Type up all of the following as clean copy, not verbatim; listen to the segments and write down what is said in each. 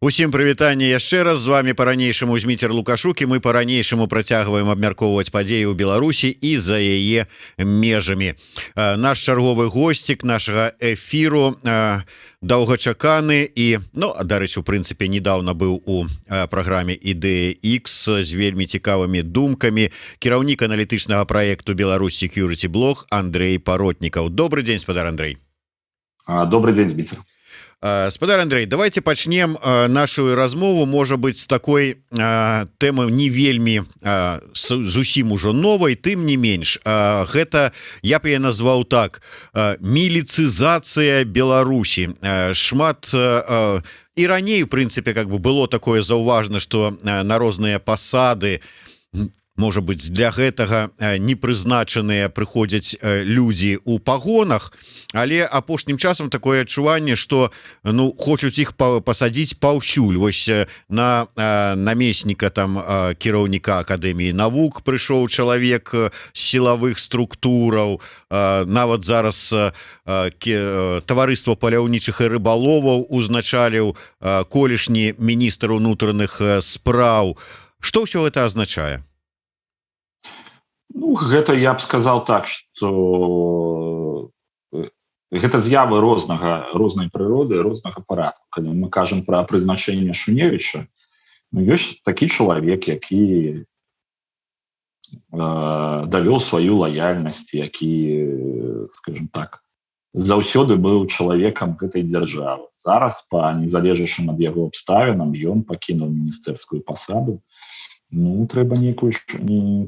Усім прывітанне яшчэ раз, з вами по-ранейшаму Зміцер Лукашук, і мы по-ранейшаму працягваем абмяркоўваць падзеі ў Беларусі і за яе межамі. Наш чарговы госцік нашага эфіру доўгачаканы і, дарэчы, у прынцыпе, недавно быў у праграме «Ідэя X» з вельмі цікавымі думкамі кіраўнік аналітычнага праекту «Беларусь Security Blog» Андрей Паротнікаў. Добрый дзень, спадар Андрей. Добрый день, Зміцер. Спадар Андрей, давайте пачнем нашу размову, можа быть, з такой тэмы не вельмі зусім ужо новай, тым не менш. Гэта, я б яе назваў так, міліцызацыя Беларусі. Шмат і раней, у прынцыпе, было такое заўважна, што на розныя пасады, можа быть, для гэтага не прызначаныя прыходзяць людзі ў пагонах, але апошнім часам такое адчуванне, што хочуць іх пасадзіць паўсюль. Вось на намесніка там кіраўніка Акадэміі навук прыйшоў чалавек з сілавых структураў, нават зараз таварыства паляўнічых і рыбаловаў узначаліў колішні міністр унутраных спраў. Што ўсё гэта азначае? Гэта я б сказал так, что гэта з'явы рознай прыроды, рознага парадку. Калі мы кажам пра прызначэнне Шуневіча, ёсць такі чалавек, які давёў сваю лаяльнасць, які, скажем так, заўсёды быў чалавекам гэтай дзяржавы. Зараз, па незалежачым ад яго абставінам, ён пакінуў міністэрскую пасаду. Трэба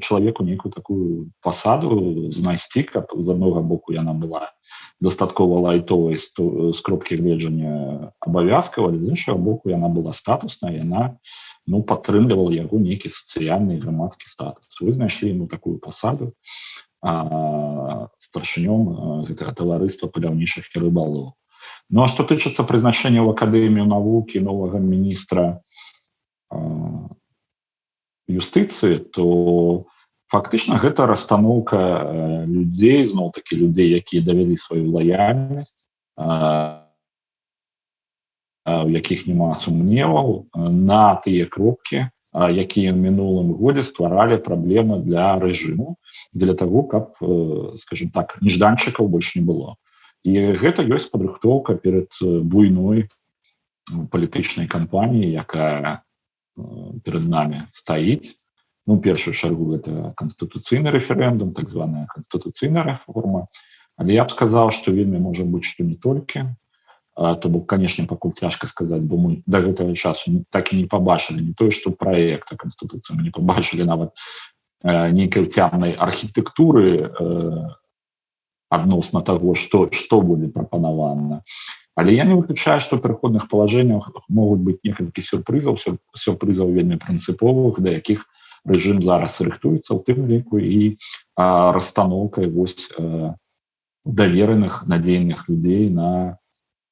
чалавеку нейкую такую пасаду знайсці, каб з аднаго боку яна была дастаткова лайтовай з кропкі гледжання абавязкаў, але з іншага боку яна была статусная, яна падтрымлівала яго нейкі сацыяльны і грамадскі статус. Вы знайшлі ему такую пасаду старшынём гэтага таварыства паляўнічых і рыбалоў. А што тычыцца прызначэння ў Акадэмію навукі новага міністра юстыцыі, то фактычна гэта расстаноўка людзей, зноў-такі людзей, якія давялі сваю лаяльнасць, у якіх няма сумневаў, на тыя кропкі, якія ў мінулым годзе стваралі праблемы для рэжыму, дзеля таго, каб, скажем так, нежданчыкаў больш не было. І гэта ёсць падрыхтоўка перад буйной палітычнай кампаніяй, якая перед нами стаіць. Першую чаргу гэта канстытуцыйны рэферэндум, так званая канстытуцыйная рэформа. Але я б сказаў, што вельмі можа быць, што не толькі. То бок, канешне, пакуль цяжка сказаць, бо мы да гэтага часу так і не пабачылі не тое, што праекта канстытуцыі, мы не пабачылі нават нейкай уцямнай архітэктуры адносна таго, што будзе прапанавана. Але я не выключаю, што ў пераходных палажэннях могуць быць некалькі сюрпрызаў вельмі прынцыповых, да якіх рэжым зараз рыхтуецца, у тым ліку і расстаноўкай давераных, надзейных людзей на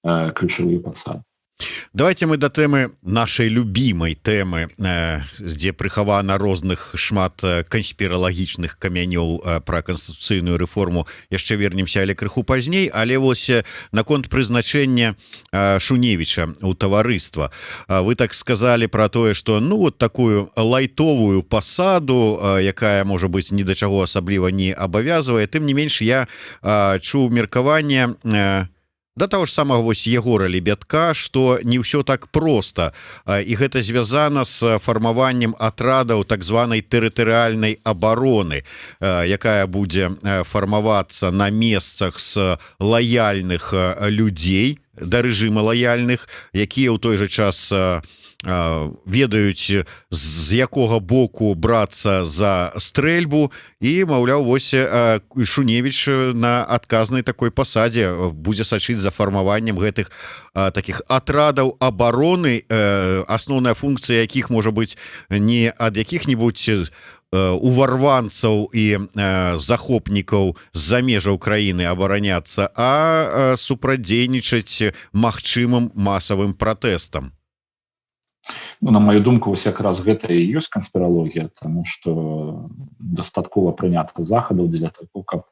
ключавыя пасады. Давайте мы да тэмы нашай любімай тэмы, дзе прыхавана розных шмат канспіралагічных камянёў пра канстытуцыйную рэформу, яшчэ вернемся, але крыху пазней. Але вось наконт прызначэння Шуневіча ў таварыства. Вы так сказалі пра тое, што такую лайтовую пасаду, якая, можа быць, ні да чаго асабліва не абавязвае. Тым не менш, я чуў меркаванне да таго ж самага вось Егора Лебядка, што не ўсё так проста, і гэта звязана з фармаваннем атрадаў так званай тэрытарыяльнай абароны, якая будзе фармавацца на месцах з лаяльных людзей, да рэжыма лаяльных, якія ў той жа час ведаюць, з якога боку брацца за стрэльбу, і, маўляў, вось Шуневіч на адказнай такой пасадзе будзе сачыць за фармаваннем гэтых такіх атрадаў абароны, асноўная функцыя якіх можа быць не ад якіх-небудзь уварванцаў і захопнікаў з-за межаў краіны абараняцца, а супрацьдзейнічаць магчымым масавым пратэстам. На мою думку, вось якраз гэта і ёсць канспіралогія, таму што дастаткова прынята захадаў дзеля таго, каб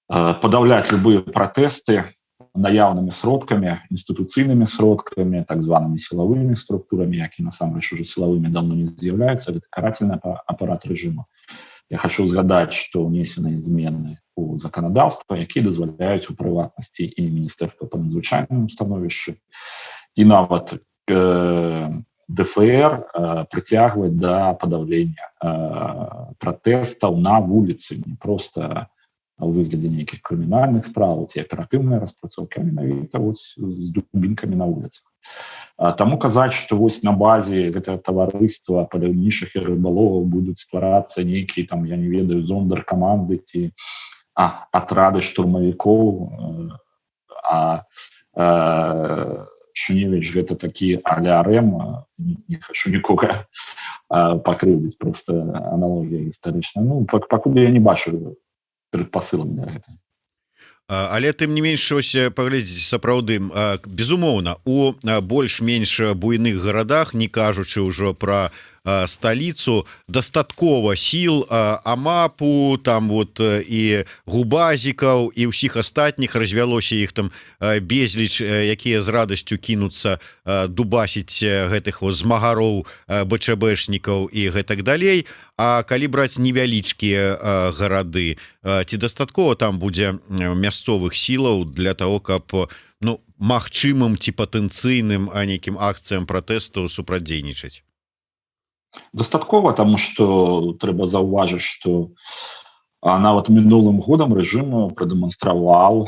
падаўляць любыя пратэсты, наяўнымі сродкамі, інстытуцыйнымі сродкамі, так званымі сілавымі структурамі, які насамрэч уже сілавымі давно не з'яўляюцца, гэта карательны апарат рэжыму. Я хочу згадаць, што ўнесеныя змены у заканадаўства, якія дазваляюць у прыватнасці і міністэрства па надзвычайным становішчы, і нават ДФР прыцягваць да падаўлення пратэстаў на вуліцы, не проста у выглядзе нейкіх крымінальных справаў ці аператыўнай распрацоўкі, а менавіта з дубінкамі на вуліцах. Таму казаць, што на базе гэтага таварыства паляўнічых і рыбаловаў будуць стварацца нейкія там, я не ведаю, зондар-каманды ці атрады штурмавікоў, Шуневіч гэта такі а-ля Рэм, не хочу нікога пакрыўдзіць, проста аналогія гістарычная. Ну, пакуль я не бачу предпасылак для гэтага. Але тым не менш, паглядзець, сапраўды, безумоўна, у больш-менш буйных гарадах, не кажучы ўжо пра сталіцу, дастаткова сіл, АМАПу, там і губазікаў, і ўсіх астатніх, развялося іх там безліч, якія з радасцю кінуцца дубасіць гэтых змагароў, БЧБшнікаў і гэтак далей. А калі браць невялічкія гарады, ці дастаткова там будзе мясцовых сілаў для того, каб магчымым ці патэнцыйным нейкім акцыям пратэсту супрацьдзейнічаць? Дастаткова, таму што трэба заўважыць, што нават мінулым годам рэжым прадэманстраваў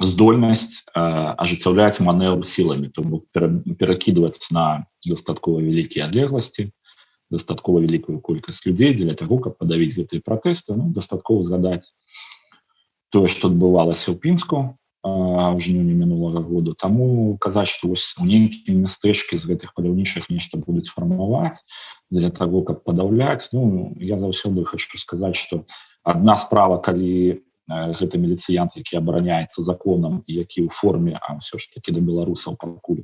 здольнасць ажыццяўляць манеўр сіламі, то бок перакідваць на дастаткова вялікія адлегласці, дастаткова вялікую колькасць людзей для таго, каб падавіць гэтыя пратэсты. Дастаткова згадаць тое, што адбывалася ў Пінску ў жніўні мінулага году. Таму казаць, што у нейкія мястэчкі з гэтых паляўнічых нешта будуць фармаваць для таго, каб падаўляць. Я заўсёды хочу сказаць, што адна справа, калі гэта міліцыянт, які абараняецца законам і які ў форме, а ўсё ж такі да беларусаў пакуль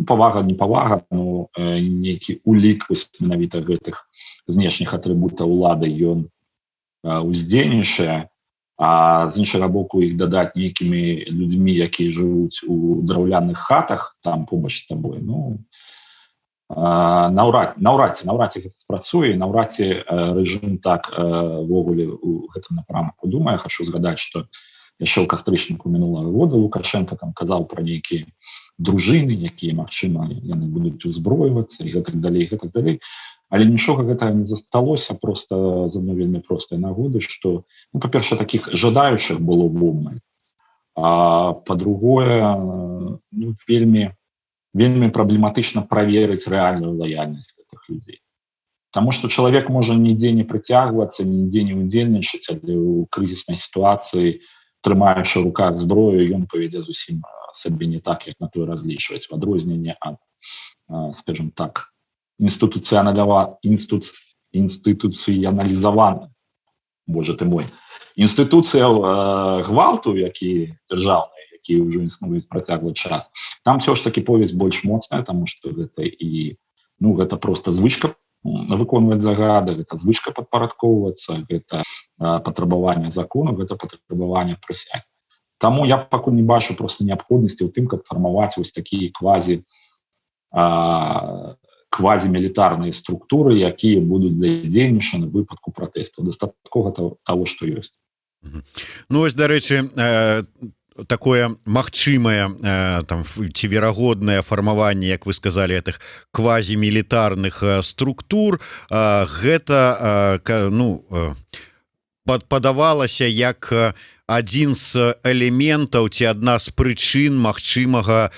павага, не павага, нейкі улік менавіта гэтых знешніх атрыбутаў улады ён уздзейнічае, а з іншага боку іх дадаць нейкімі людзьмі, якія жывуць у драўляных хатах там побач з табой, наўрад ці гэта спрацуе, наўрад ці рэжым так ввогуле у гэтым напрамку думае. Хочу згадаць, што яшчэ ў кастрычніку мінулага года Лукашенко там казаў пра нейкія дружыны, якія, магчыма, яны будуць узброівацца і гэтак далей. Але нічога гэтага не засталося, просто з адной вельмі простай нагоды, што, па-перша, такіх жадаючых было вобмаль, а па-другое, вельмі праблематычна праверыць рэальную лаяльнасць гэтых людзей. Таму што чалавек можа нідзе не прыцягвацца, нідзе не ўдзельнічаць, але ў крызіснай сітуацыі, трымаючы ў руках зброю, ён павядзе зусім сабе не так, як на той разлічваць, в адрозненне ад, скажем так, інстытуцыяналізавана, боже ты мой, інстытуцыяў гвалту, які дзяржаўныя, якія ўжо існуюць працяглы час. Там все ж таки повесць больш моцная, таму што гэта і, гэта просто звычка выконваць загады, гэта звычка падпарадкоўвацца, гэта патрабаванне закону, гэта патрабаванне прысягі. Таму я пакуль не бачу просто неабходнасці ў тым, каб фармаваць вось такія квазімілітарныя структуры, якія будуць задзейнічаны ў выпадку пратэстаў. Дастаткова таго, што ёсць. Вось, дарэчы, такое магчымае ці верагоднае фармаванне, як вы сказалі, гэтых квазімілітарных структур, гэта падавалася як адзін з элементаў ці адна з прычын магчымага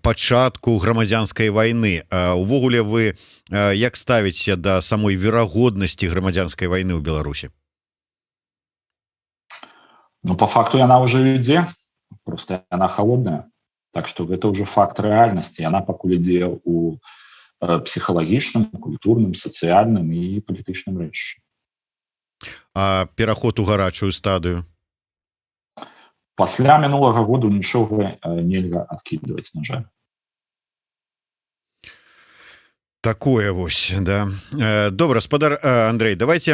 пачатку грамадзянскай вайны. Увогуле вы як ставіцеся да самой верагоднасці грамадзянскай вайны ў Беларусі? По факту яна ўжо ідзе, просто яна холодная. Так што гэта ўжо факт рэальнасці. Яна пакуль ідзе ў псіхалагічным, культурным, сацыяльным і палітычным рэчышчы. А пераход у гарачую стадыю? Пасля мінулага году нічога нельга адкідваць, на жаль. Такое вось, да. Добра, спадар Андрей, давайте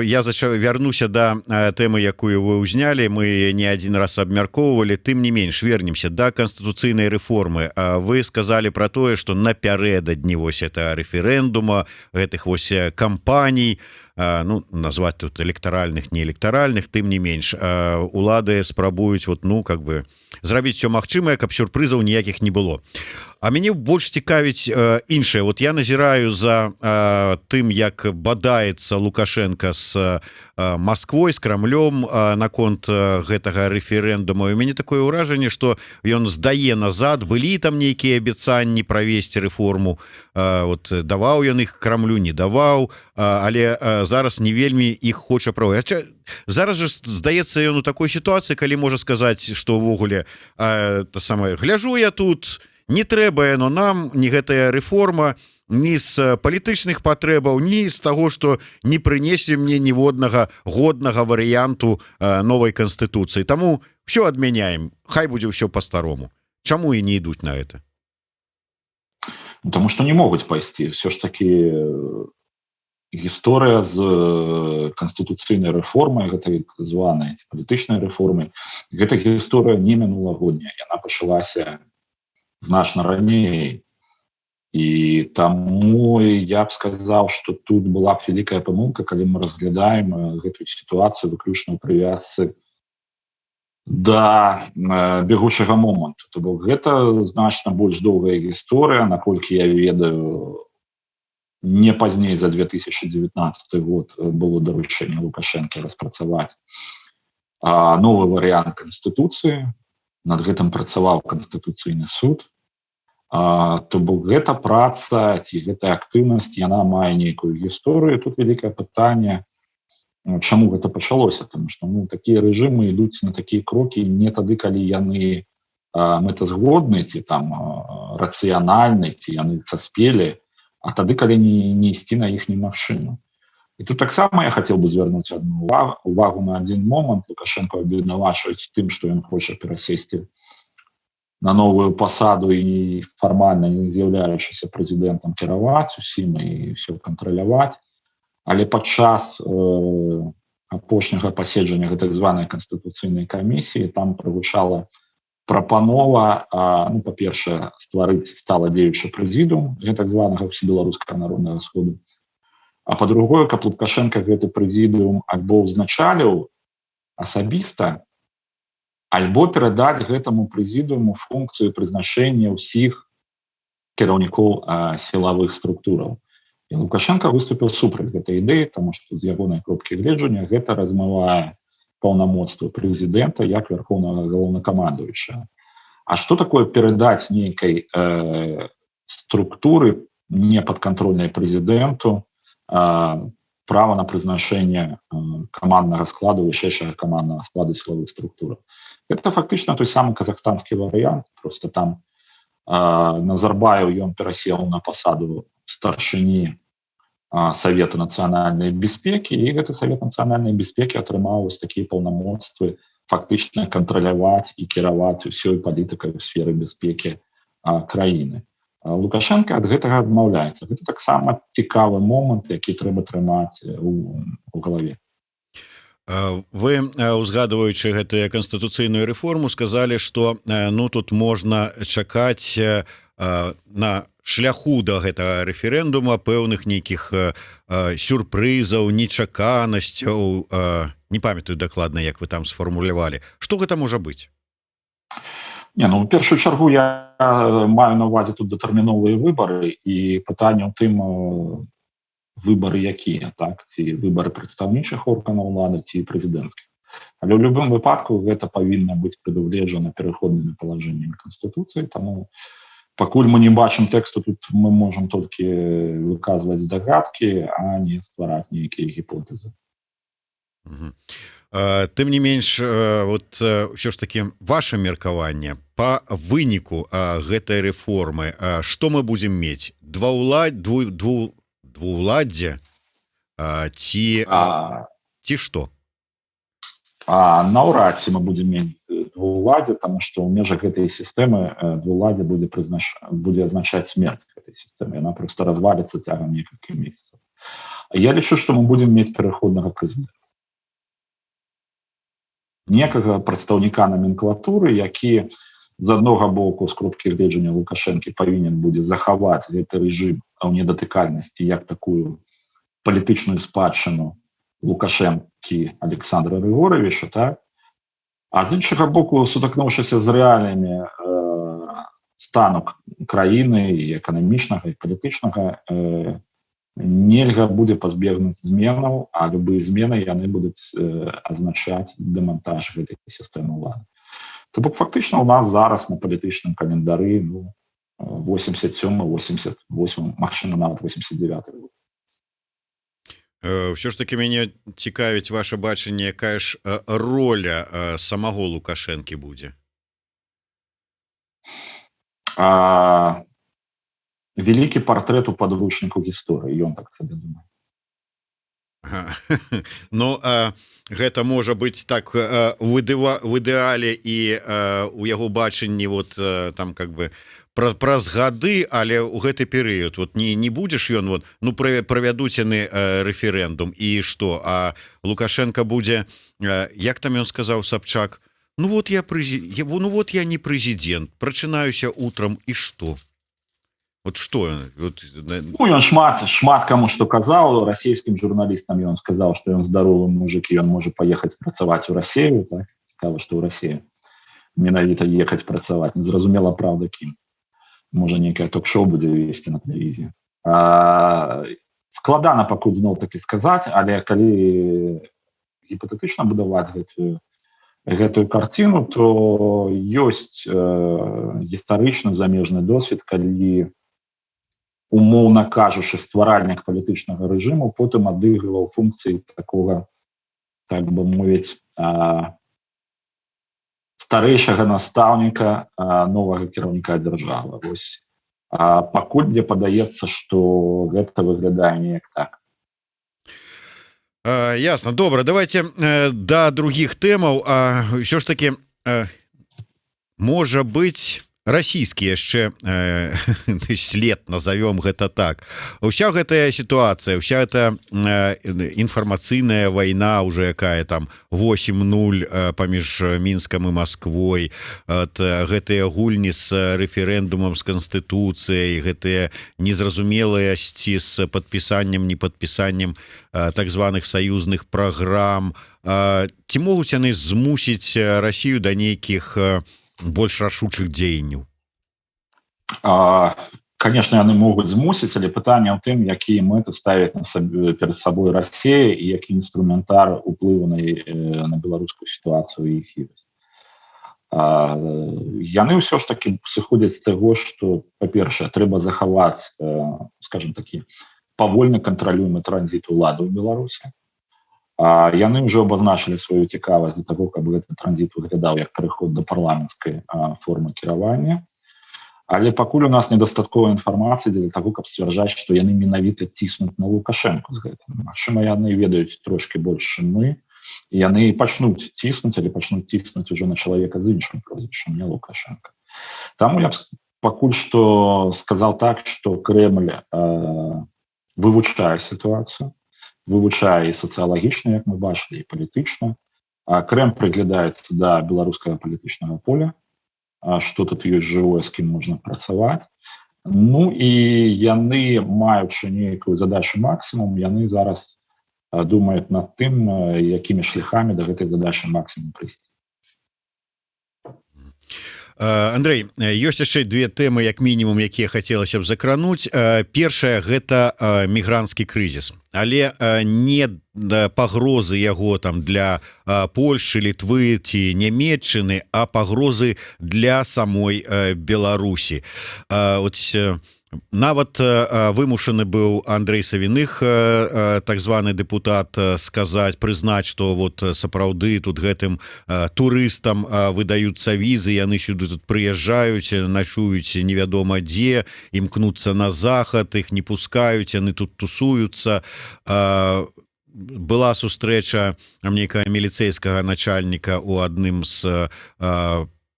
я вярнуся да тэмы, якую вы ўзнялі. Мы не адзін раз абмяркоўвалі, тым не менш вернемся да канстытуцыйнай рэформы. Вы сказалі пра тое, што напярэдадні вось это рэферэндума, гэтых вось кампаній, ну, назваць тут электаральных, не электаральных, тым не менш, улады спрабуюць вот, ну, как бы зрабіць все магчымае, каб сюрпрызаў ніякіх не было. А мяне больш цікавіць іншае. Вот я назіраю за тым, як бадаецца Лукашенко з Москвой, з Крамлём наконт гэтага рэферэндума. У мяне такое ўражанне, што ён здае назад, былі там нейкія абяцанні правесці рэформу, вот даваў ён іх Крамлю, не даваў, але зараз не вельмі іх хоча правесці. Зараз же здаецца ён у такой сітуацыі, калі можа сказаць, што ўвогуле самае гляжу я тут, не трэба яно нам, ні гэтая рэформа, ні з палітычных патрэбаў, ні з таго, што не прынесе мне ніводнага годнага варыянту новай канстытуцыі. Таму все адмяняем, хай будзе ўсё па-старому. Чаму і не ідуць на это? Потому что не могуць пайсці. Все ж таки гісторыя з канстытуцыйнай рэформай, гэтай званай палітычнай рэформай, гэта гісторыя не мінулагодняя. Яна пачалася значна раней. І таму я б сказаў, што тут была б вялікая памылка, калі мы разглядаем гэтую сітуацыю выключна ў прывязцы да бегучага моманту. То бок гэта значна больш доўгая гісторыя, наколькі я ведаю, не пазней за 2019 год было даручэнне Лукашэнка распрацаваць новы варыянт канстытуцыі. Над гэтым працаваў Канстытуцыйны суд. То бок гэта праца ці гэтая актыўнасць, яна мае нейкую гісторыю. Тут вялікае пытанне, чаму гэта пачалося, тому што такія рэжымы ідуць на такія крокі не тады, калі яны мэтазгодны ці там рацыянальны, ці яны саспелі, а тады, калі не ісці на іх немагчыма. І тут таксама я хацеў бы звярнуць адну увагу на адзін момант. Лукашенко абвінавачваюць тым, што ён хоча перасесці на новую пасаду і фармальна не з'яўляючыся прэзідэнтам кіраваць усім і все кантраляваць. Але падчас апошняга паседжання гэтай званай канстытуцыйнай камісіі там прагучала прапанова, па-першае, стварыць стала дзеючы прэзідыум гэтак званага Усебеларускага народнага сходу. А па-другое, каб Лукашенко гэты прэзідыум альбо ўзначаліў асабіста, альбо перадаць гэтаму прэзідыуму функцыю прызначэння ўсіх кіраўнікоў сілавых структураў. І Лукашенко выступіў супраць гэтай ідэі, таму што з ягонай кропкі гледжання гэта размывае паўнамоцтвы прэзідэнта як вярхоўнага галоўнакамандуючага. А што такое перадаць нейкай структуры непадкантрольнай прэзідэнту права на прызначэнне каманднага складу, вышэйшага каманднага складу сілавых структураў? Это фактычна той самы казахстанскі варыянт, просто там Назарбаев ён перасеў на пасаду старшыні Савета нацыянальнай бяспекі, і гэты Савет нацыянальнай бяспекі атрымаў вось такія паўнамоцтвы фактычна кантраляваць і кіраваць усёй палітыкай у сферы бяспекі краіны. Лукашенко ад гэтага адмаўляецца. Гэта таксама цікавы момант, які трэба трымаць у галаве. Вы, узгадваючы гэтую канстытуцыйную рэформу, сказалі, што тут можна чакаць на шляху да гэтага рэферэндума пэўных нейкіх сюрпрызаў, нечаканасцяў. Не памятаю дакладна, як вы там сфармулявалі. Што гэта можа быць? У першую чаргу я маю на ўвазе тут датэрміновыя выбары, і пытанне ў тым, выбары якія, так? Ці выбары прадстаўнічых органаў улады, ці прэзідэнцкіх. Але ў любым выпадку гэта павінна быць прадугледжана пераходнымі палажэннямі Канстытуцыі, таму пакуль мы не бачым тэксту, тут мы можам толькі выказваць здагадкі, а не ствараць нейкія гіпотэзы. Тым не менш, вот ўсё ж такі ваше меркаванне па выніку гэтай рэформы, што мы будзем мець? Двуладдзе ці што? Наўрад ці мы будзем мець двуладдзе, таму што ў межах гэтай сістэмы двуладдзе будзе азначаць смерць гэтай гэтай сістэмы, яна просто развалится цягам некалькіх месяцаў. Я лічу, што мы будзем мець пераходнага прэзідэнта, некага прадстаўніка номенклатуры, які з аднога боку з кропкі гледжання Лукашэнкі павінен будзе захаваць гэты рэжым ў недатыкальнасці як такую палітычную спадчыну Лукашэнкі Александра Григоровича, так? А з іншага боку, сутыкнуўшыся з рэаліямі стану краіны і эканамічнага і палітычнага, нельга будзе пазбегнуць зменаў, а любыя змены яны будуць азначаць дэмантаж гэтай сістэмы ўлады. То бок фактычна ў нас зараз на палітычным календары 87, 88, магчыма нават 89 год. Ўсё ж таки мяне цікавіць ваше бачанне, якая ж роля самого Лукашэнкі будзе? Вялікі партрэт у падручніку гісторыі, ён так сабе думае. Ну, гэта можа быць так в ідэале і у яго бачанні вот там как бы праз гады, але ў гэты перыяд вот не будзеш ён вот, ну правядуць яны рэферэндум і што, а Лукашенко будзе, як там ён сказаў Собчак, ну вот я не прэзідэнт, прачынаюся утром і што? Вот что? Вот... Ну, ён шмат каму што казаў, расійскім журналістам ён сказаў, што ён здаровы мужик і ён можа паехаць працаваць у Расію, так? Цікава, што ў Расію менавіта ехаць працаваць, незразумела, правда, кім. Можа, нейкае ток-шоу будзе весці на тэлевізіі. Складана пакуль зноў-такі сказаць, але калі гіпатэтычна будаваць гэтую карціну, то ёсць гістарычны замежны досвед, калі умоўна кажучы, стваральнік палітычнага рэжыму потым адыгрываў функцыі такога, так бы мовіць, старэйшага настаўніка новага кіраўніка дзяржавы. Вось. Пакуль мне падаецца, што гэта выглядае неяк так. Ясно, добра, давайте да других тэмаў. Ўсё ж таки можа быць расійскі яшчэ след, назовём гэта так. Уся гэтая сітуацыя, уся эта інфармацыйная вайна уже якая там 8-0 паміж Мінскам і Масквой, гэтыя гульні з рэферэндумам, з канстытуцыяй, гэтыя незразумеласці з падпісаннем, непадпісаннем так званых саюзных праграм. Ці могуць яны змусіць Расію да нейкіх больш рашучых дзеянняў? Конечно, яны могуць змусіць, але пытанне ў тым, якія мэты ставяць перад сабой Расія і які інструментар уплыву на беларускую сітуацыю іх ёсць. Яны ўсё ж такі сыходзяць з таго, што, па-першае, трэба захаваць, скажем такі, павольны кантралюемы транзіт улады ў Беларусі. Яны ўжо абазначылі сваю цікавасць для таго, каб гэты транзіт выглядаў як пераход да парламенцкай формы кіравання. Але пакуль у нас недастаткова інфармацыі для таго, каб сцвярджаць, што яны менавіта ціснуць на Лукашэнку з гэтым. Магчыма, яны ведаюць трошкі больш, чым мы, і яны пачнуць ціснуць, але пачнуць ціснуць ужо на чалавека з іншым прозвішчам, не Лукашэнка. Таму я б пакуль што сказаў так, што Крэмль вывучае сітуацыю, вывучае і сацыялагічна, як мы бачылі, і палітычна. Крэмль прыглядаецца да беларускага палітычнага поля, што тут ёсць жывое, з кім можна працаваць. Ну і яны, маючы нейкую задачу максімум, яны зараз думаюць над тым, якімі шляхамі да гэтай задачы максімум прыйсці. Андрей, ёсць яшчэ две тэмы, як мінімум, якія хацелася б закрануць. Першая — гэта мігранцкі крызіс, але не пагрозы яго там для Польшчы, Літвы ці Нямецчыны, а пагрозы для самой Беларусі. Нават вымушаны быў Андрей Савіных, так званы дэпутат, сказаць, прызнаць, што вот сапраўды тут гэтым турыстам выдаюцца візы, яны сюды тут прыязджаюць, начуюць невядома дзе, імкнуцца на захад, іх не пускаюць, яны тут тусуюцца. Была сустрэча нейкага міліцэйскага начальніка у адным з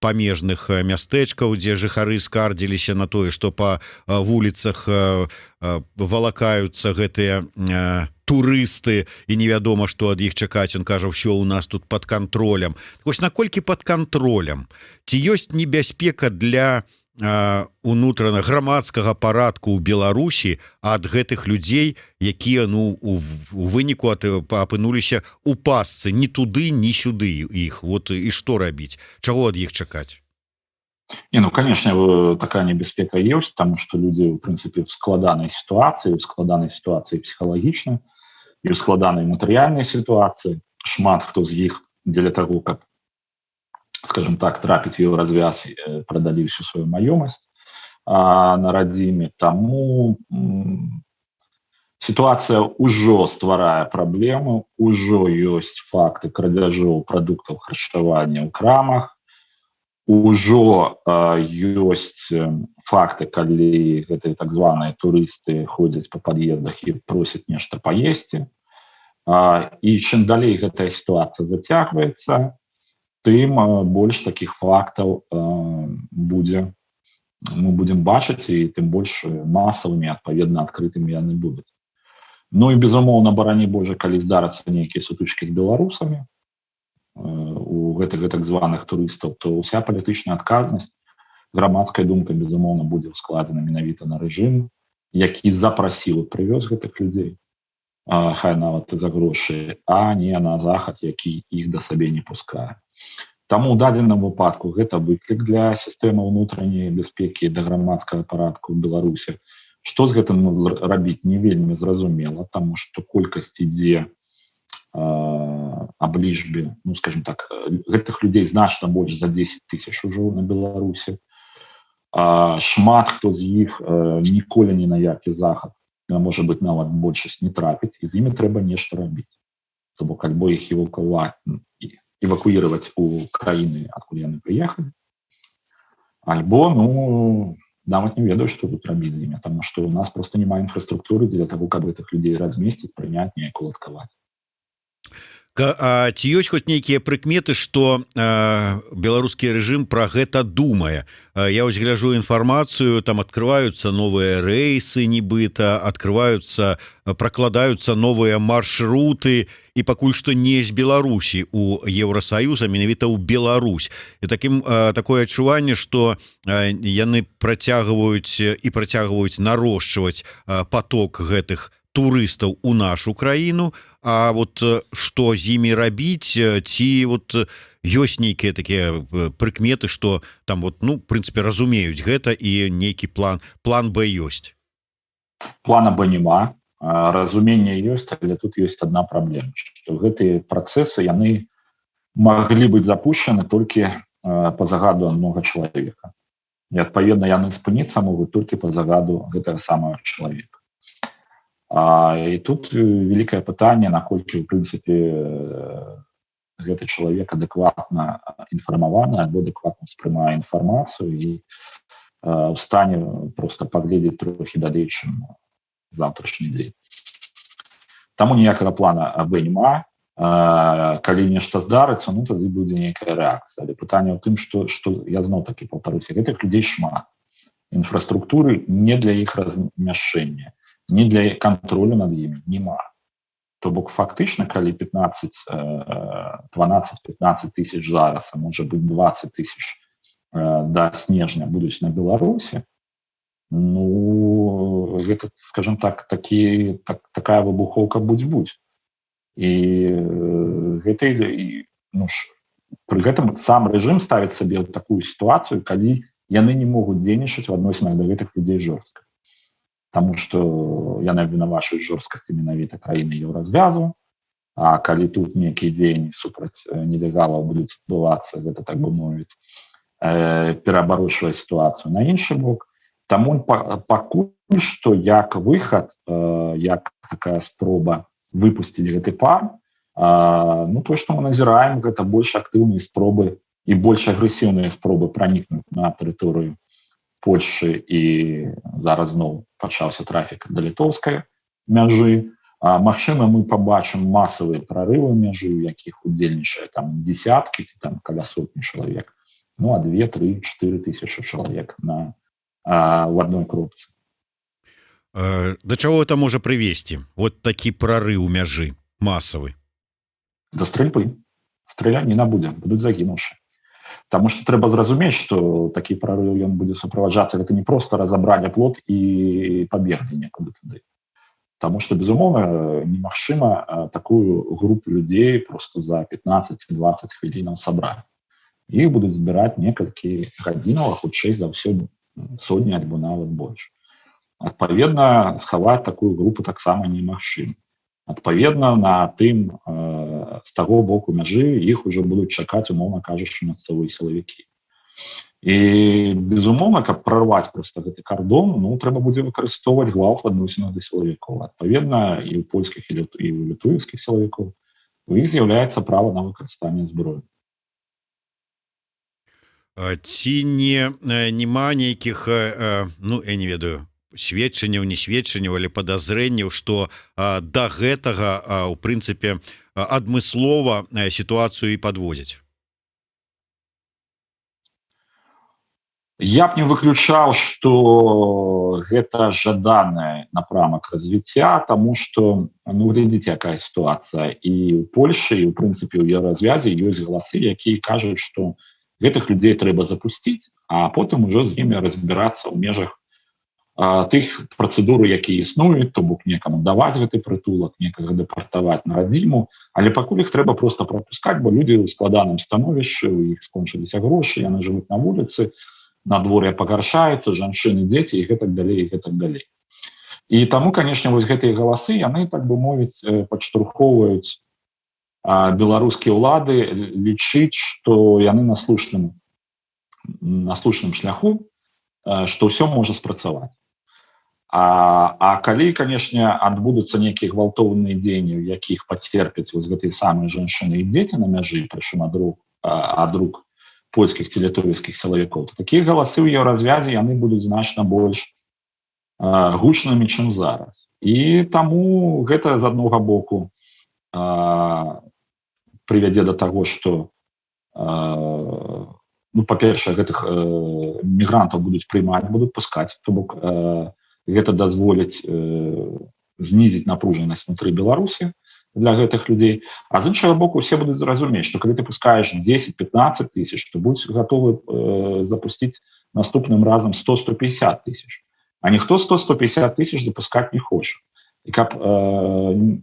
памежных мястэчкаў, дзе жыхары скардзіліся на тое, што па вуліцах валакаюцца гэтыя турысты і невядома, што ад іх чакаць. Ён кажа, ўсё ў нас тут пад кантролем. Вось наколькі пад кантролем? Ці ёсць небяспека для унутранага грамадскага парадку ў Беларусі ад гэтых людзей, якія у выніку апынуліся ў пастцы ні туды, ні сюды іх? Вот і што рабіць? Чаго ад іх чакаць? Конечно, такая небяспека ёсць, таму што людзі, у прынцыпе, в складанай сітуацыі псіхалагічна і ў складанай матэрыяльнай сітуацыі. Шмат хто з іх дзеля таго, каб, скажем так, трапіць в еўразвяз, прадалі всю сваю маёмасць на радзіме. Таму сітуацыя ўжо стварае праблему, ужо ёсць факты крадзяжоў прадуктаў харчавання ў крамах, ужо ёсць факты, калі гэтыя так званыя турысты ходзяць па пад'ездах і просяць нешта паесці. І чым далей гэтая сітуацыя зацягваецца, тым больш такіх фактаў мы будзем бачыць, і тым больш масавымі, адпаведна, адкрытымі яны будуць. Ну і, безумоўна, барані Божа, калі здарацца нейкія сутычкі з беларусамі у гэтых так званых турыстаў, то ўся палітычная адказнасць, грамадская думка, безумоўна, будзе складзена менавіта на рэжым, які запрасіў і прывёз гэтых людзей, хай нават і за грошы, а не на захад, які іх да сабе не пускае. Таму ў дадзеным выпадку гэта выклік для сістэмы ўнутранняй бяспекі да грамадскага парадку ў Беларусі. Што з гэтым рабіць, не вельмі зразумела, таму што колькасць ідзе аб лічбе, скажем так, гэтых людзей значна больш за 10 000 ужо на Беларусі. Шмат хто з іх ніколі ні на які захад, можа быць, нават большасць не трапіць, і з імі трэба нешта рабіць. То бок альбо іх эвакуировать у краіны, адкуль яны прыехалі, альбо, нават не ведаю, што тут рабіць з імі, таму што у нас проста няма інфраструктуры дзеля таго, каб гэтых людзей размесціць, прыняць, неяк уладкаваць. Ці ёсць хоць нейкія прыкметы, што беларускі рэжым пра гэта думае? Я вось гляджу інфармацыю, там адкрываюцца новыя рэйсы, нібыта пракладаюцца новыя маршруты, і пакуль што не з Беларусі у Еўрасаюз, а менавіта ў Беларусь. І такое адчуванне, што яны працягваюць нарошчваць поток гэтых турыстаў у нашу краіну. А вот што з імі рабіць, ці ёсць нейкія такія прыкметы, што там в прынцыпе разумеюць гэта і нейкі план Б ёсць? Плана Б няма, разуменне ёсць, але тут ёсць адна праблема, што гэтыя працэсы яны маглі быць запущены толькі па загаду аднога чалавека. І адпаведна яны спыніцца могуць толькі па загаду гэтага самага чалавека. І тут вялікае пытанне, наколькі, в прынцыпе, гэты чалавек адэкватна інфармаваны альбо адэкватна ўспрымае інфармацыю і ў стане проста паглядзець трохі далей, чым заўтрашні дзень. Таму ніякага плана Б няма. Калі нешта здарыцца, тады будзе нейкая рэакцыя. Але пытанне ў тым, што я зноў-такі паўтаруся, гэтых людзей шмат. Інфраструктуры не для іх размяшчэння, не для кантролю над імі няма. То бок фактычна, калі 12-15 тысяч зараз, а можа быць 20 тысяч да снежня будуць на Беларусі, гэта, скажем так, такая выбухоўка будь-будь. І пры гэтым сам рэжым ставіць сабе такую сітуацыю, калі яны не могуць дзейнічаць у адносінах да гэтых людзей жорстка. Таму што яны абвінавачваюць жорсткасці менавіта краіны еўразвязу, а калі тут нейкія дзеянні супраць нелегалаў будуць адбывацца, гэта, так бы мовіць, пераабарочвае сітуацыю на іншы бок. Таму пакуль што як выхад, як такая спроба выпусціць гэты пар, тое, што мы назіраем, гэта больш актыўныя спробы і больш агрэсіўныя спробы пранікнуць на тэрыторыю Польшчы, і зараз зноў пачаўся трафік да літоўскай мяжы. Магчыма, мы пабачым масавыя прарывы мяжы, у якіх удзельнічае там дзесяткі ці там каля сотні чалавек. ну, а 2, 3, 4 тысячи человек в одной кропце. Да чаго это можа прывесці вот такі прарыў мяжы масавы? Да стрельбы. Страляніна будзе, будуць загінуўшы. Таму што трэба зразумець, што такі прарыў ён будзе суправаджацца, гэта не проста разабралі плот і пабеглі некуды туды. Таму што, безумоўна, немагчыма такую групу людзей просто за 15-20 хвілінаў сабраць. Іх будуць збіраць некалькі гадзінаў, а хутчэй за ўсё сотні альбо нават больш. Адпаведна, схаваць такую групу таксама немагчыма. Адпаведна, на тым з таго боку мяжы іх ужо будуць чакаць, умоўна кажучы, мясцовыя сілавікі. І, безумоўна, каб прорваць просто гэты кардон, ну, трэба будзе выкарыстоўваць гвалт в адносінах да сілавікоў. Адпаведна, і ў польскіх, і ў літоўскіх сілавікоў у іх з'яўляецца права на выкарыстанне зброі. Ці няма нейкіх, ну, я не ведаю, сведчанняў, не сведчанняў, але падазрэнняў, што да гэтага, у прынцыпе, адмыслова сітуацыю і падвозяць? Я б не выключаў, што гэта жаданы напрамак развіцця, таму што, ну, глядзіце, якая сітуацыя. І ў Польшы, і ў прынцыпе ў еўразвязе ёсць галасы, якія кажуць, што гэтых людзей трэба запусціць, а потым ужо з імі разбірацца ў межах тых працэдур, якія існуюць, то бок некаму даваць гэты прытулак, некага дэпартаваць на радзіму, але пакуль іх трэба проста прапускаць, бо людзі ў складаным становішчы, у іх скончыліся грошы, яны жывуць на вуліцы, надвор'е пагаршаецца, жанчыны, дзеці і гэтак далей, і гэтак далей. І таму, канешне, вось гэтыя галасы, яны, так бы мовіць, падштурхоўваюць беларускія ўлады лічыць, што яны на слушным шляху, што ўсё можа спрацаваць. А калі, канешне, адбудуцца нейкія гвалтоўныя дзеянні, якіх пацерпяць вось гэтыя самыя жанчыны і дзеці на мяжы, прычым ад рук польскіх ці літоўскіх сілавікоў, то такія галасы ў еўразвязе яны будуць значна больш гучнымі, чым зараз. І таму гэта з аднаго боку прывядзе да таго, што, ну, па-першае, гэтых мігрантаў будуць прыймаць, будуць пускаць, то бок гэта дазволіць знізіць напружанасць внутры Беларусі для гэтых людзей. А з іншага боку, усе будуць зразумець, што калі ты пускаеш 10-15 тысяч, то будуць гатовы запусціць наступным разам 100-150 тысяч. А ніхто 100-150 тысяч запускаць не хоча. І каб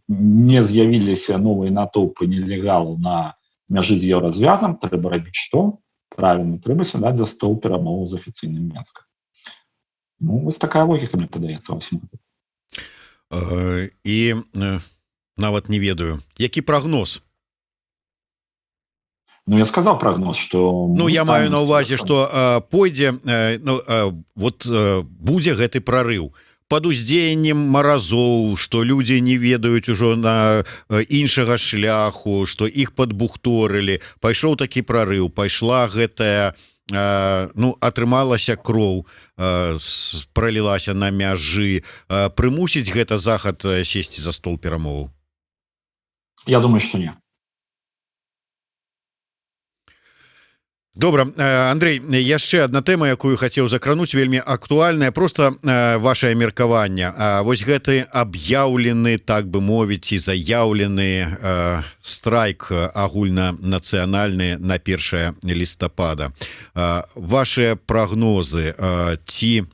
не з'явіліся новыя натоўпы нелегалаў на мяжы з еўразвязам, трэба рабіць што? Правильно, трэба сядаць за стол перамоваў з афіцыйным Мінскам. Ну, вось такая логіка, мне падаецца, ўсім. І нават не ведаю, які прагноз? Ну, я сказаў прагноз, што... Ну, я маю на ўвазе, што пойдзе, вот будзе гэты прарыў пад уздзеяннем маразоў, што людзі не ведаюць ужо на іншага шляху, што іх падбухторылі, пайшоў такі прарыў, пайшла гэтая, ну, атрымалася кроў, пралілася на мяжы, прымусіць гэта захад сесці за стол перамоваў? Я думаю, што не. Добра, Андрей, яшчэ одна тэма, якую хацеў закрануць, вельмі актуальная, просто вашае меркаванне. Вось гэты аб'яўлены, так бы мовіць, і заяўлены страйк агульнанацыянальны на 1 лістапада. Вашыя прагнозы, ці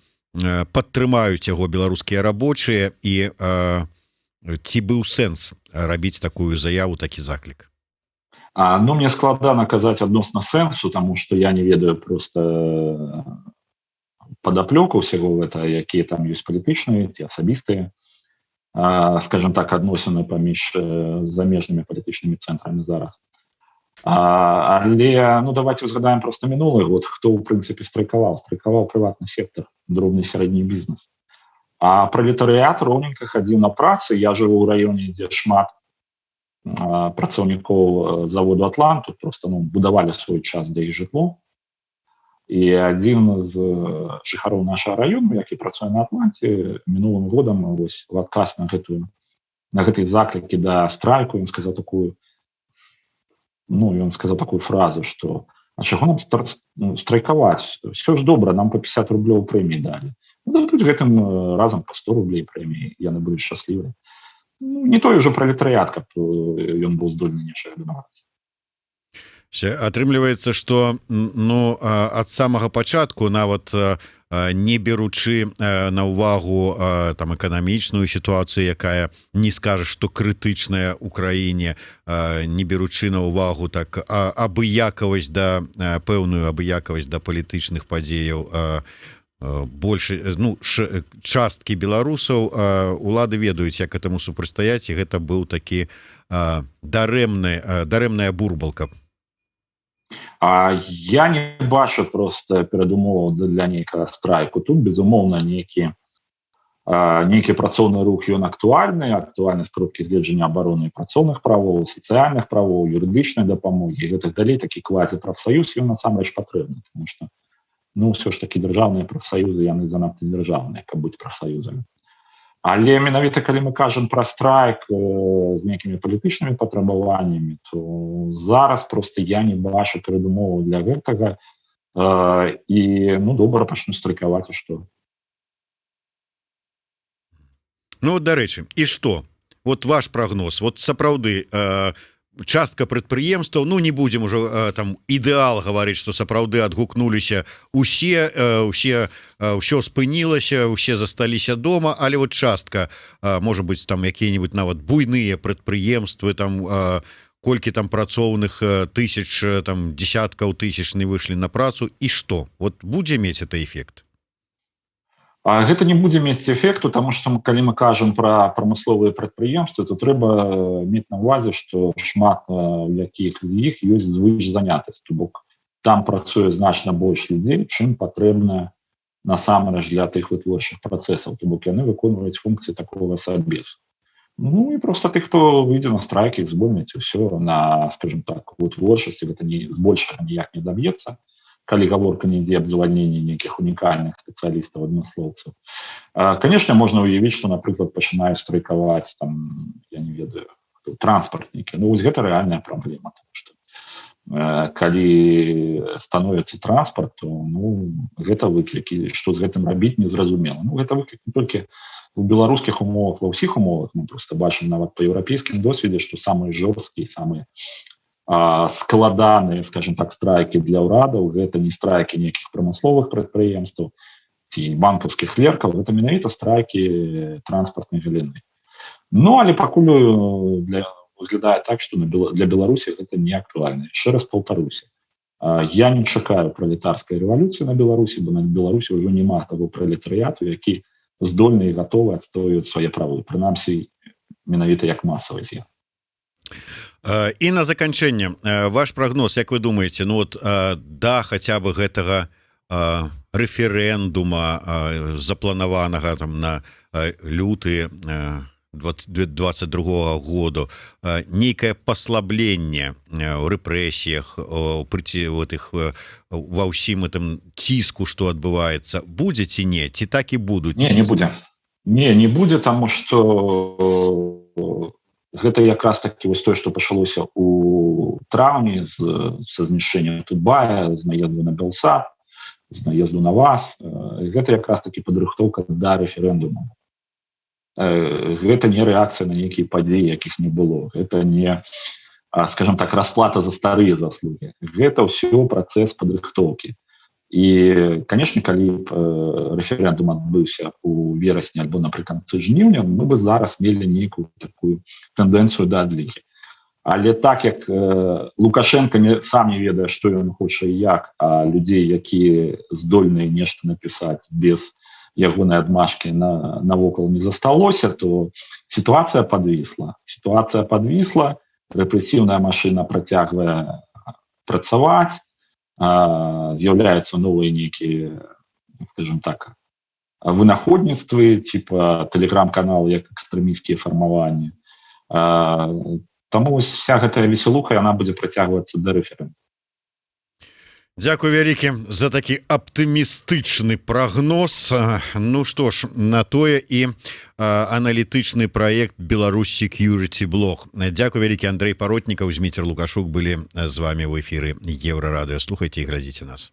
падтрымаюць яго беларускія рабочыя, і ці быў сэнс рабіць такую заяву, такі заклік? Ну, мне складана казаць адносна сэнсу, таму што я не ведаю просто падаплёку ўсяго гэта, якія там ёсць палітычныя ці асабістыя, скажем так, адносіны паміж замежнымі палітычнымі цэнтрамі зараз. Але, ну, давайте узгадаем просто мінулы год, хто ў прынцыпе страйкаваў прыватны сектор, дробны сярэдні бізнес. А пралетарыят роўненька хадзіў на працы. Я жыву ў раёне, дзе шмат працаўнікоў заводу «Атлант», тут просто, ну, будавалі свой час, да іх жытло. І адзін з жыхароў нашага раёну, які працуе на «Атланце», мінулым годам вось в адказ на гэтай заклікі да страйку ён сказаў такую фразу, што А чаго нам страйкаваць? Все ж добра, нам по 50 рублёў прэміі далі. Ну, тут гэтым разам по 100 рублей прэміі, яны будуць шчаслівыя. Ну, не той уже пролетарыят, каб ён быў здольны нечага дамагацца. Атрымліваецца, што ну ад самага пачатку нават не беручы на ўвагу там эканамічную сітуацыю, якая не скажа, што крытычная ў краіне, не беручы на ўвагу так абыякавасць да пэўную абыякавасць да палітычных падзеяў больш ну часткі беларусаў улады ведаюць, як гэтаму супрацьстаяць, і гэта быў такі дарэмная бурбалка. Я не бачу просто перадумоваў для нейкага страйку. Тут, безумоўна, нейкі працоўны рух, ён актуальны з кропкі гледжання абароны працоўных правоў, сацыяльных правоў, юрыдычнай дапамогі і гэтак далей. Такі квазіпрафсаюз, ён насамрэч патрэбны, тому што ну, ўсё ж такі дзяржаўныя прафсаюзы, яны занадта дзяржаўныя, каб быць прафсаюзамі. Але менавіта калі мы кажам пра страйк з нейкімі палітычнымі патрабаваннямі, то зараз просто я не бачу перадумоваў для гэтага, і ну добра пачну страйкаваць, і што. Ну дарэчы, і што? Вот ваш прагноз, вот сапраўды частка прадпрыемстваў, ну не будзем ужо там ідэал гаварыць, што сапраўды адгукнуліся ўсё спынілася, усе засталіся дома, але вот частка, можа быць там якія-нибудь нават буйныя прадпрыемствы, там колькі там працоўных тысяч, там десяткаў тысяч не выйшлі на працу, і што? Вот будзе мець это эфект? Гэта не будзе мець эфекту, таму што калі мы кажам пра прамысловыя прадпрыемствы, то трэба мець на ўвазе, што шмат якіх з іх ёсць звышзанятасць, то бок там працуе значна больш людзей, чым патрэбна насамрэч для тых вытворчых працэсаў, то бок яны выконваюць функцыі такого сабес. Ну і просто тых, хто выйдзе на страйк, іх звольняць, і ўсё на, скажем так, вытворчасці гэта збольшага ніяк не даб'ецца, калі гаворка не ідзе аб звальненні нейкіх унікальных спецыялістаў, адмыслоўцаў. Конечно, можна ўявіць, што, напрыклад, пачынаюць страйкаваць, там, я не ведаю, транспартнікі. Ну, вось гэта рэальная праблема, тому што калі становіцца транспарт, то ну, гэта выклікі, што з гэтым рабіць, незразумела. Ну, гэта выклік не толькі у беларускіх умовах, ва ўсіх умовах, мы просто бачым нават па еўрапейскім досведзе, што самыя жорсткія, самыя складаныя, скажем так, страйкі для ўрадаў, гэта не страйкі нейкіх прамысловых прадпрыемстваў ці банкаўскіх клеркаў, гэта менавіта страйкі транспартнай галіны. Ну, але пакуль выглядае так, што для Беларусі гэта не актуальна. Яшчэ раз паўтаруся. Я не чакаю пралетарскай рэвалюцыі на Беларусі, бо на Беларусі ўжо няма таго пралетарыяту, які здольны і гатовы адстойваць свае правы. Прынамсі, менавіта як масавы з'яв. І на заканчэнне ваш прагноз, як вы думаеце, ну вот да хаця бы гэтага рэферэндума запланаванага там на люты 2022 году, нейкае паслабленне ў рэпрэсіях, ва ўсім гэтым ціску, што адбываецца, будзе ці не, ці так і будуць? Не будзе. Не будзе, таму што гэта якраз такі вось тое, што пачалося ў траўні са знішчэння Тутбая, з наезду на Белсат, з наезду на вас. Гэта якраз такі падрыхтоўка да рэферэндуму. Гэта не рэакцыя на нейкія падзеі, якіх не было. Гэта не, скажем так, расплата за старыя заслугі. Гэта ўсё працэс падрыхтоўкі. І, конечно, калі рэферэндум адбыўся у верасні альбо напрыканцы жніўня, мы бы зараз мелі нейкую такую тэндэнцыю да адлігі. Але так як Лукашенко сам не ведае, што ён хоча і як, а людзей, якія здольныя нешта напісаць без ягонай адмашкі навокал не засталося, то сітуацыя падвісла. Рэпрэсіўная машына працягвае працаваць, з'яўляюцца новыя нейкія, скажем так, вынаходніцтвы, типа тэлеграм-каналы як экстрэмісцкія фармаванні. Таму вся гэтая весялуха, яна будзе працягвацца да рэферэндуму. Дзякуй вялікі за такі аптымістычны прагноз. Ну што ж, на тое і аналітычны праект Беларусь Security Blog. Дзякуй вялікі. Андрэй Паротнікаў, Зміцер Лукашук былі з вами ў эфіры Еўрарадыё. Слухайце і глядзіце нас.